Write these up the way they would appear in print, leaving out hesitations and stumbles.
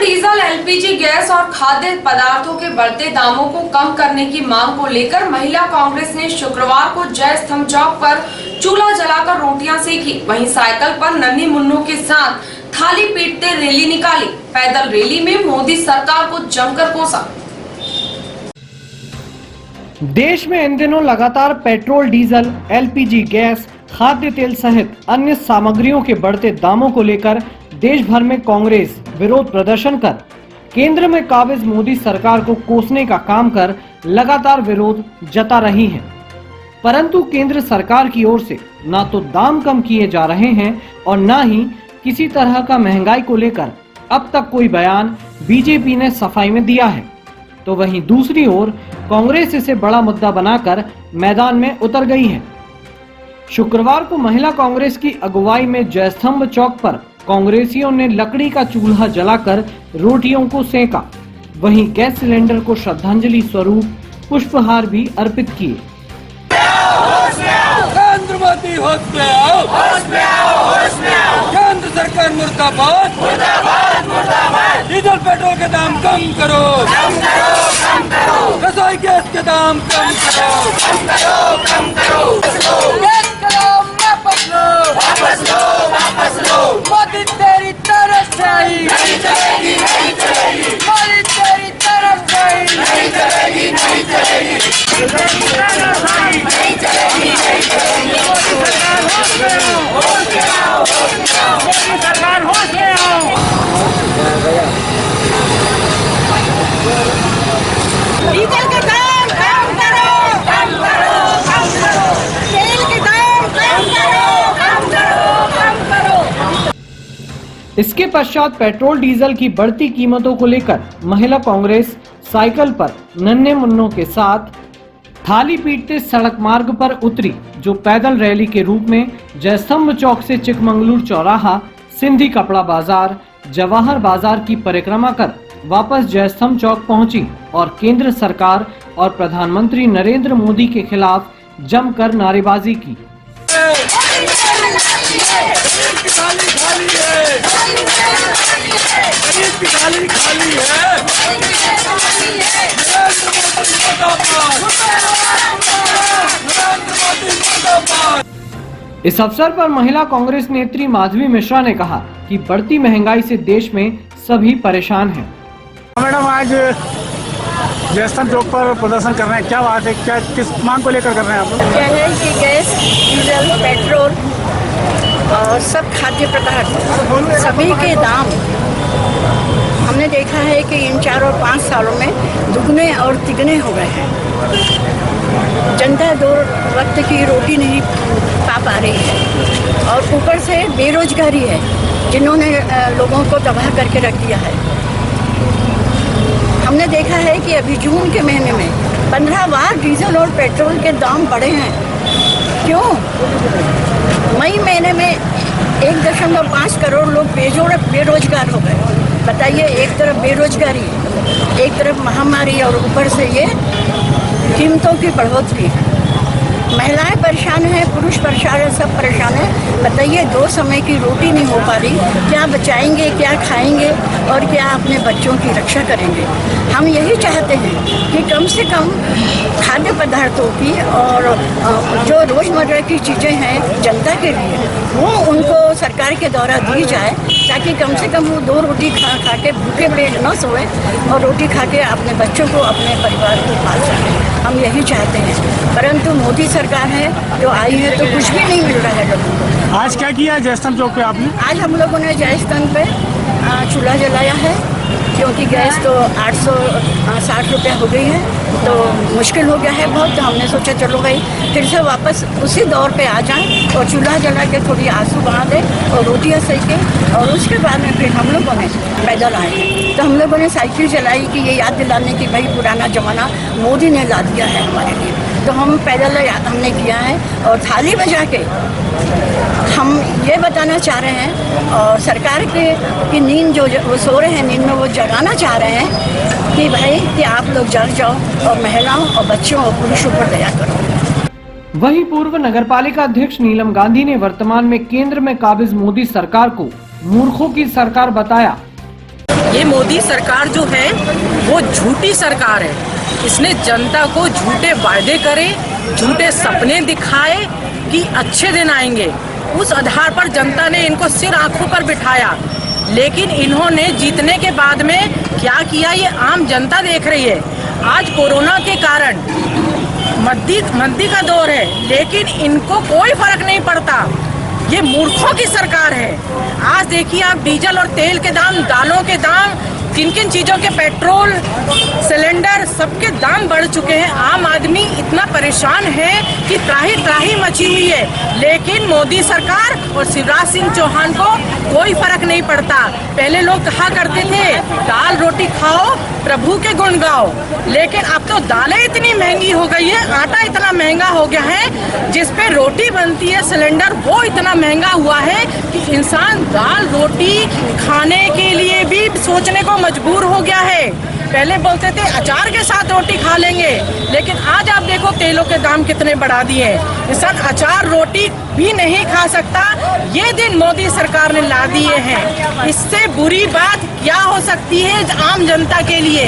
Diesel, LPG gas और खाद्य पदार्थों के बढ़ते दामों को कम करने की मांग को लेकर महिला कांग्रेस ने शुक्रवार को जय स्तंभ चौक पर चूल्हा जलाकर रोटियां सेकी। वहीं साइकिल पर नन्ही मुन्नों के साथ थाली पीटते रैली निकाली। पैदल रैली में मोदी सरकार को जमकर कोसा। देश में इन दिनों लगातार पेट्रोल, डीजल, एलपीजी गैस, खाद्य तेल सहित अन्य सामग्रियों के बढ़ते दामों को लेकर देश भर में कांग्रेस विरोध प्रदर्शन कर केंद्र में काबिज मोदी सरकार को कोसने का काम कर लगातार विरोध जता रही है। परंतु केंद्र सरकार की ओर से ना तो दाम कम किए जा रहे हैं और ना ही किसी तरह का महंगाई को लेकर अब तक कोई बयान बीजेपी ने सफाई में दिया है। तो वहीं दूसरी ओर कांग्रेस इसे बड़ा मुद्दा बनाकर मैदान में उतर गई है। शुक्रवार को महिला कांग्रेस की अगुवाई में जयस्तंभ चौक पर कांग्रेसियों ने लकड़ी का चूल्हा जलाकर रोटियों को सेका। वहीं गैस सिलेंडर को श्रद्धांजलि स्वरूप पुष्पहार भी अर्पित किए। केंद्र मोदी होश में आओ, केंद्र सरकार मुर्दाबाद, डीजल पेट्रोल के दाम कम करो, रसोई गैस के दाम कम करो, मोदी तेरी तरफ से आई, मोदी तेरी तरफ से आई, नहीं चलेगी, नहीं चलेगी, नहीं चलेगी, सरकार होश में आओ। डीजल के दाम कम करो, कम करो, कम करो, तेल के दाम कम करो, कम करो, कम करो। इसके पश्चात पेट्रोल, डीजल की बढ़ती कीमतों को लेकर महिला कांग्रेस साइकिल पर नन्हे मुन्नों के साथ थाली पीटते सड़क मार्ग पर उतरी, जो पैदल रैली के रूप में जयस्तंभ चौक से चिकमंगलूर चौराहा, सिंधी कपड़ा बाजार, जवाहर बाजार की परिक्रमा कर वापस जयस्तंभ चौक पहुंची और केंद्र सरकार और प्रधानमंत्री नरेंद्र मोदी के खिलाफ जमकर नारेबाजी की। इस अवसर पर महिला कांग्रेस नेत्री माधवी मिश्रा ने कहा कि बढ़ती महंगाई से देश में सभी परेशान हैं। मैडम, आज जयस्तंभ चौक पर प्रदर्शन कर रहे हैं, क्या बात है, क्या किस मांग को लेकर कर रहे हैं आप लोग? क्या है कि गैस, डीजल, पेट्रोल और सब खाद्य पदार्थ सभी के दाम हमने देखा है कि इन 4 और 5 सालों में दुगने और तिगने हो गए हैं। जनता 2 वक्त की रोटी नहीं पा रही है और ऊपर से बेरोजगारी है, जिन्होंने लोगों को तबाह करके रख दिया है। हमने देखा है कि अभी जून के महीने में 15 बार डीजल और पेट्रोल के दाम बढ़े हैं। क्यों? मई महीने में 1.5 करोड़ लोग बेरोजगार हो गए। बताइए, एक तरफ बेरोजगारी, एक तरफ महामारी और ऊपर से ये कीमतों की बढ़ोतरी। महिलाएं परेशान हैं, पुरुष परेशान है, सब परेशान है। बताइए, 2 समय की रोटी नहीं हो पा रही, क्या बचाएंगे, क्या खाएंगे और क्या अपने बच्चों की रक्षा करेंगे। हम यही चाहते हैं कि कम से कम खाद्य पदार्थों की और जो रोज़मर्रा की चीज़ें हैं जनता के लिए, वो उनको सरकार के द्वारा दी जाए, ताकि कम से कम वो 2 रोटी खा के भूखे पेट न सोए और रोटी खा के अपने बच्चों को, अपने परिवार को पाल सकें। हम यही चाहते हैं, परंतु मोदी सरकार है जो आई है तो कुछ भी नहीं मिल रहा है लोगों को। आज क्या किया जयस्तंभ चौक पे आपने? आज हम लोगों ने जयस्तंभ पे चूल्हा जलाया है, क्योंकि गैस तो 860 रुपये हो गई है, तो मुश्किल हो गया है बहुत। तो हमने सोचा चलो भाई फिर से वापस उसी दौर पे आ जाएं और चूल्हा जला के थोड़ी आंसू बहा दें और रोटियां सेकें। और उसके बाद में फिर हम लोगों ने पैदल आए हैं, तो हम लोगों ने साइकिल चलाई कि ये याद दिलाने की भाई पुराना ज़माना मोदी ने ला दिया है हमारे लिए। तो हम पैदल हमने किया है और थाली बजा के हम ये बताना चाह रहे हैं और सरकार की नींद जो वो सो रहे हैं, नींद में वो जगाना चाह रहे हैं कि भाई कि आप लोग जग जाओ और महिलाओं और बच्चों और पुरुषों पर दया करो। वहीं पूर्व नगरपालिका अध्यक्ष नीलम गांधी ने वर्तमान में केंद्र में काबिज मोदी सरकार को मूर्खों की सरकार बताया। ये मोदी सरकार जो है वो झूठी सरकार है। इसने जनता को झूठे वायदे करे, झूठे सपने दिखाए कि अच्छे दिन आएंगे। उस आधार पर जनता ने इनको सिर आंखों पर बिठाया, लेकिन इन्होंने जीतने के बाद में क्या किया ये आम जनता देख रही है। आज कोरोना के कारण मंदी का दौर है, लेकिन इनको कोई फर्क नहीं पड़ता। ये मूर्खों की सरकार है। आज देखिए आप डीजल और तेल के दाम, दालों के दाम, किन किन चीज़ों के पेट्रोल, सिलेंडर, सबके दाम बढ़ चुके हैं। आम आदमी इतना परेशान है कि त्राही त्राही मची हुई है, लेकिन मोदी सरकार और शिवराज सिंह चौहान को कोई फर्क नहीं पड़ता। पहले लोग कहा करते थे दाल रोटी खाओ प्रभु के गुण गाओ, लेकिन अब तो दालें इतनी महंगी हो गई है, आटा इतना महंगा हो गया है, जिस पे रोटी बनती है सिलेंडर वो इतना महंगा हुआ है कि इंसान दाल रोटी खाने के लिए भी सोचने को मजबूर हो गया है। पहले बोलते थे अचार के साथ रोटी खा लेंगे, लेकिन आज आप देखो तेलों के दाम कितने बढ़ा दिए। इंसान अचार रोटी भी नहीं खा सकता। ये दिन मोदी सरकार ने ला दिए हैं। इससे बुरी बात क्या हो सकती है आम जनता के लिए।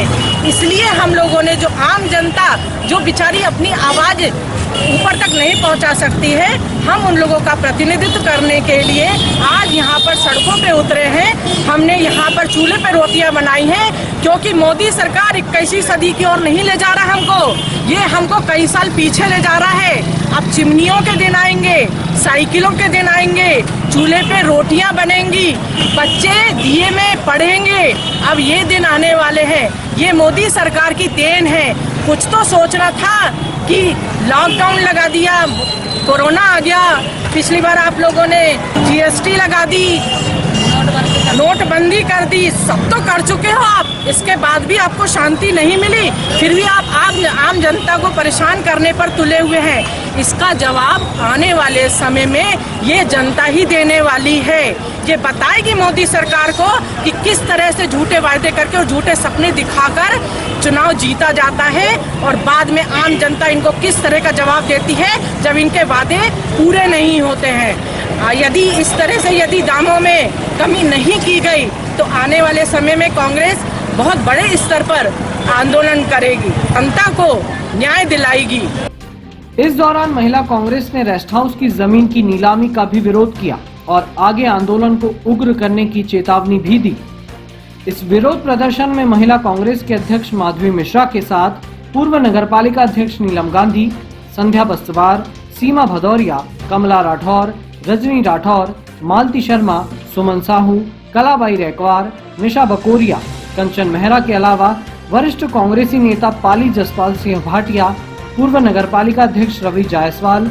इसलिए हम लोगों ने जो आम जनता जो बेचारी अपनी आवाज ऊपर तक नहीं पहुंचा सकती है, हम उन लोगों का प्रतिनिधित्व करने के लिए आज यहाँ पर सड़कों पे उतरे हैं। हमने यहाँ पर चूल्हे पे रोटियां बनाई हैं, क्योंकि मोदी सरकार 21वीं सदी की ओर नहीं ले जा रहा हमको, ये हमको कई साल पीछे ले जा रहा है। अब चिमनियों के दिन आएंगे, साइकिलों के दिन आएंगे, चूल्हे पे रोटियां बनेंगी, बच्चे दिए में पढ़ेंगे। अब ये दिन आने वाले हैं। ये मोदी सरकार की देन है। कुछ तो सोचना था कि लॉकडाउन लगा दिया, कोरोना आ गया, पिछली बार आप लोगों ने जीएसटी लगा दी, नोटबंदी कर दी, सब तो कर चुके हो आप। इसके बाद भी आपको शांति नहीं मिली, फिर भी आप आम जनता को परेशान करने पर तुले हुए हैं। इसका जवाब आने वाले समय में ये जनता ही देने वाली है। ये बताएगी मोदी सरकार को कि किस तरह से झूठे वायदे करके और झूठे सपने दिखाकर चुनाव जीता जाता है, और बाद में आम जनता इनको किस तरह का जवाब देती है जब इनके वादे पूरे नहीं होते हैं। यदि इस तरह से यदि दामों में कमी नहीं की गई तो आने वाले समय में कांग्रेस बहुत बड़े स्तर पर आंदोलन करेगी, जनता को न्याय दिलाएगी। इस दौरान महिला कांग्रेस ने रेस्ट हाउस की जमीन की नीलामी का भी विरोध किया और आगे आंदोलन को उग्र करने की चेतावनी भी दी। इस विरोध प्रदर्शन में महिला कांग्रेस के अध्यक्ष माधवी मिश्रा के साथ पूर्व नगरपालिका अध्यक्ष नीलम गांधी, संध्या बस्तवार, सीमा भदौरिया, कमला राठौर, रजनी राठौर, मालती शर्मा, सुमन साहू, कलाबाई रैकवार, निशा बकोरिया, कंचन मेहरा के अलावा वरिष्ठ कांग्रेसी नेता पाली जसपाल सिंह भाटिया, पूर्व नगरपालिका अध्यक्ष रवि जायसवाल,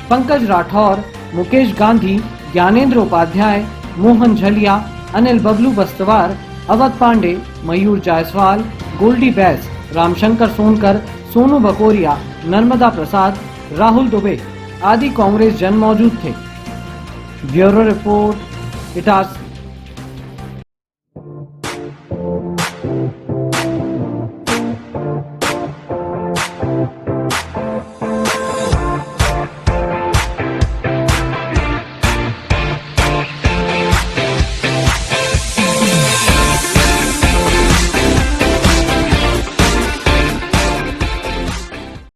पंकज राठौर, मुकेश गांधी, ज्ञानेंद्र उपाध्याय, मोहन झलिया, अनिल बबलू बस्तवार, अवध पांडे, मयूर जायसवाल, गोल्डी बैस, रामशंकर सोनकर, सोनू बकोरिया, नर्मदा प्रसाद, राहुल दुबे आदि कांग्रेस जन मौजूद थे। Bureau report, इटास।